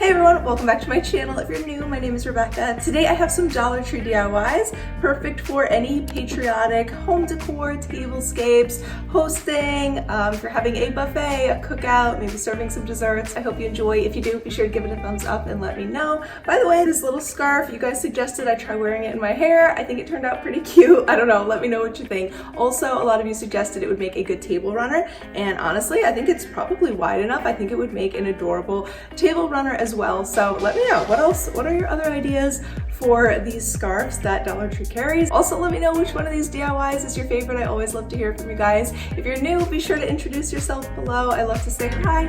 Hey everyone, welcome back to my channel. If you're new, my name is Rebecca. Today I have some Dollar Tree DIYs, perfect for any patriotic home decor, tablescapes, hosting, if you're having a buffet, a cookout, maybe serving some desserts. I hope you enjoy. If you do, be sure to give it a thumbs up and let me know. By the way, this little scarf, you guys suggested I try wearing it in my hair. I think it turned out pretty cute. I don't know, let me know what you think. Also, a lot of you suggested it would make a good table runner, and honestly, I think it's probably wide enough. I think it would make an adorable table runner as well. So let me know, what are your other ideas for these scarves that Dollar Tree carries? Also, let me know which one of these DIYs is your favorite. I always love to hear from you guys. If you're new, be sure to introduce yourself below. I love to say hi.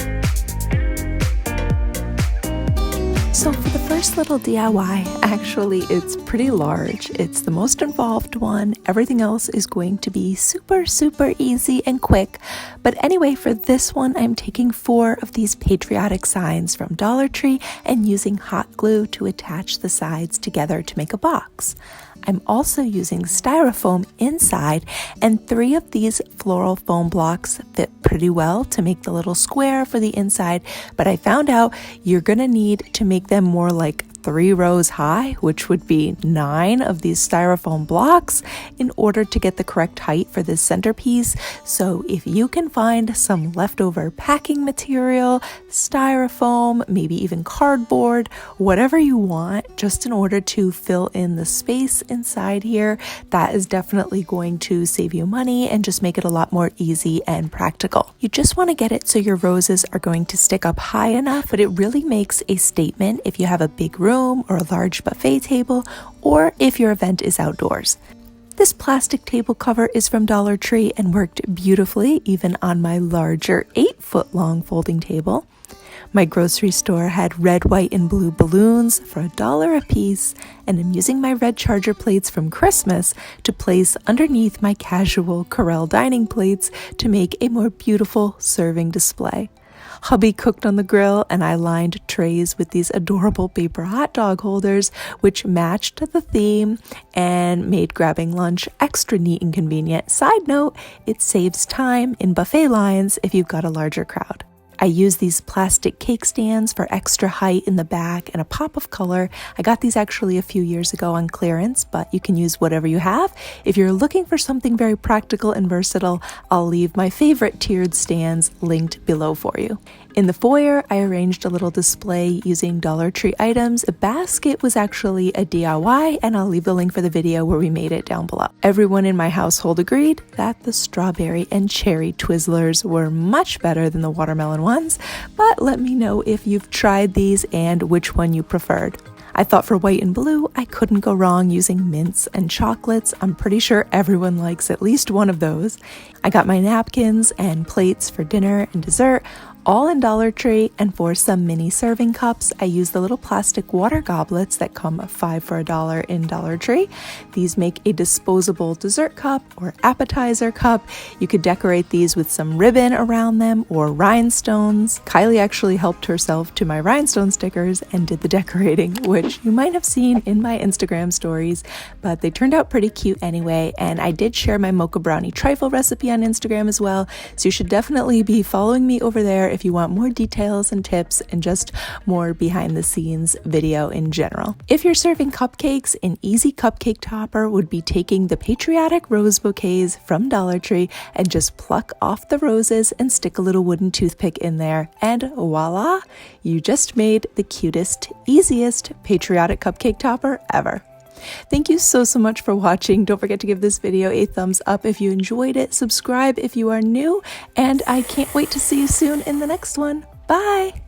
So for the first little DIY, actually it's pretty large. It's the most involved one. Everything else is going to be super easy and quick. But anyway, for this one, I'm taking 4 of these patriotic signs from Dollar Tree and using hot glue to attach the sides together to make a box. I'm also using styrofoam inside, and 3 of these floral foam blocks fit pretty well to make the little square for the inside, but I found out you're gonna need to make them more like 3 rows high, which would be 9 of these styrofoam blocks in order to get the correct height for this centerpiece. So if you can find some leftover packing material, styrofoam, maybe even cardboard, whatever you want, just in order to fill in the space inside here, that is definitely going to save you money and just make it a lot more easy and practical. You just want to get it so your roses are going to stick up high enough, but it really makes a statement if you have a big room or a large buffet table, or if your event is outdoors. This plastic table cover is from Dollar Tree and worked beautifully even on my larger 8-foot long folding table. My grocery store had red, white, and blue balloons for $1 a piece, and I'm using my red charger plates from Christmas to place underneath my casual Corelle dining plates to make a more beautiful serving display. Hubby cooked on the grill, and I lined trays with these adorable paper hot dog holders, which matched the theme and made grabbing lunch extra neat and convenient. Side note, it saves time in buffet lines if you've got a larger crowd. I use these plastic cake stands for extra height in the back and a pop of color. I got these actually a few years ago on clearance, but you can use whatever you have. If you're looking for something very practical and versatile, I'll leave my favorite tiered stands linked below for you. In the foyer, I arranged a little display using Dollar Tree items. The basket was actually a DIY, and I'll leave the link for the video where we made it down below. Everyone in my household agreed that the strawberry and cherry Twizzlers were much better than the watermelon ones, but let me know if you've tried these and which one you preferred. I thought for white and blue, I couldn't go wrong using mints and chocolates. I'm pretty sure everyone likes at least one of those. I got my napkins and plates for dinner and dessert, all in Dollar Tree, and for some mini serving cups, I used the little plastic water goblets that come 5 for $1 in Dollar Tree. These make a disposable dessert cup or appetizer cup. You could decorate these with some ribbon around them or rhinestones. Kylie actually helped herself to my rhinestone stickers and did the decorating, which you might have seen in my Instagram stories, but they turned out pretty cute anyway, and I did share my mocha brownie trifle recipe on Instagram as well, so you should definitely be following me over there if you want more details and tips and just more behind the scenes video in general. If you're serving cupcakes, an easy cupcake topper would be taking the patriotic rose bouquets from Dollar Tree and just pluck off the roses and stick a little wooden toothpick in there, and voila, you just made the cutest, easiest patriotic cupcake topper ever. Thank you so much for watching. Don't forget to give this video a thumbs up if you enjoyed it, subscribe if you are new, and I can't wait to see you soon in the next one. Bye!